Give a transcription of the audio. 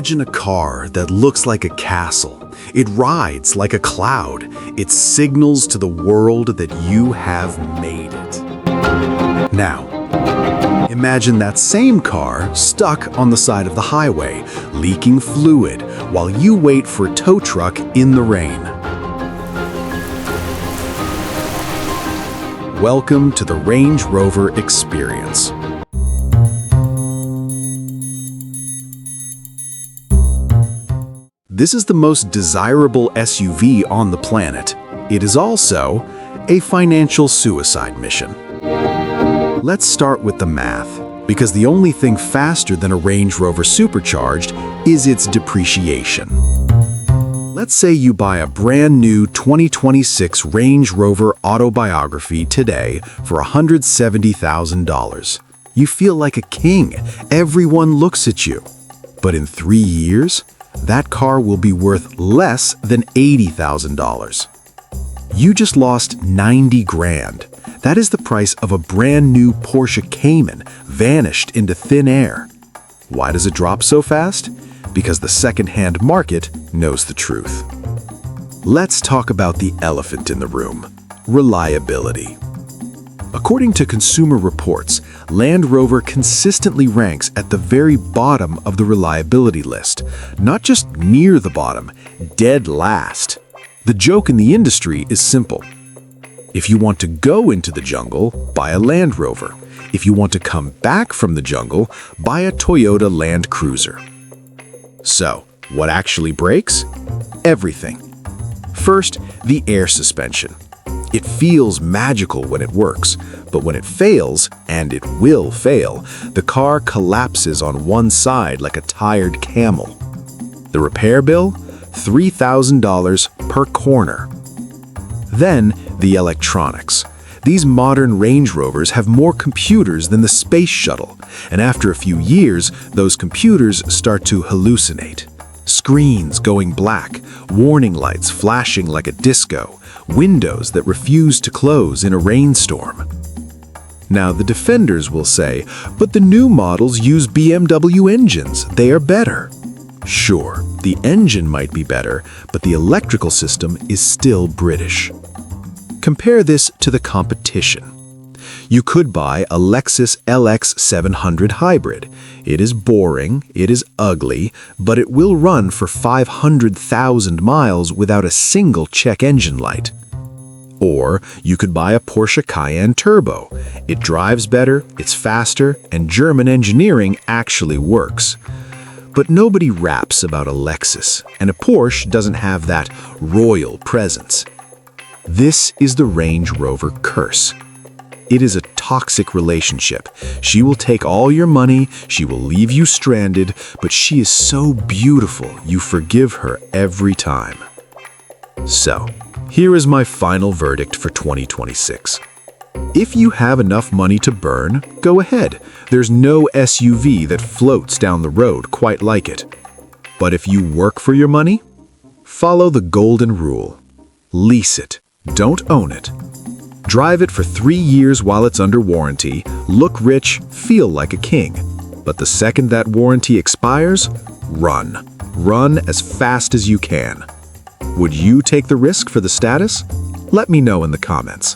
Imagine a car that looks like a castle. It rides like a cloud. It signals to the world that you have made it. Now, imagine that same car stuck on the side of the highway, leaking fluid, while you wait for a tow truck in the rain. Welcome to the Range Rover experience. This is the most desirable SUV on the planet. It is also a financial suicide mission. Let's start with the math, because the only thing faster than a Range Rover Supercharged is its depreciation. Let's say you buy a brand new 2026 Range Rover Autobiography today for $170,000. You feel like a king. Everyone looks at you. But in 3 years, that car will be worth less than $80,000. You just lost 90 grand. That is the price of a brand new Porsche Cayman vanished into thin air. Why does it drop so fast? Because the second-hand market knows the truth. Let's talk about the elephant in the room: reliability. According to Consumer Reports, Land Rover consistently ranks at the very bottom of the reliability list, not just near the bottom, dead last. The joke in the industry is simple. If you want to go into the jungle, buy a Land Rover. If you want to come back from the jungle, buy a Toyota Land Cruiser. So, what actually breaks? Everything. First, the air suspension. It feels magical when it works, but when it fails, and it will fail, the car collapses on one side like a tired camel. The repair bill? $3,000 per corner. Then, the electronics. These modern Range Rovers have more computers than the space shuttle, and after a few years, those computers start to hallucinate. Screens going black, warning lights flashing like a disco, windows that refuse to close in a rainstorm. Now, the defenders will say, but the new models use BMW engines. They are better. Sure, the engine might be better, but the electrical system is still British. Compare this to the competition. You could buy a Lexus LX 700 hybrid. It is boring, it is ugly, but it will run for 500,000 miles without a single check engine light. Or you could buy a Porsche Cayenne Turbo. It drives better, it's faster, and German engineering actually works. But nobody raps about a Lexus, and a Porsche doesn't have that royal presence. This is the Range Rover curse. It is a toxic relationship. She will take all your money, she will leave you stranded, but she is so beautiful you forgive her every time. So, here is my final verdict for 2026. If you have enough money to burn, go ahead. There's no SUV that floats down the road quite like it. But if you work for your money, follow the golden rule. Lease it, don't own it. Drive it for 3 years while it's under warranty, look rich, feel like a king. But the second that warranty expires, run. Run as fast as you can. Would you take the risk for the status? Let me know in the comments.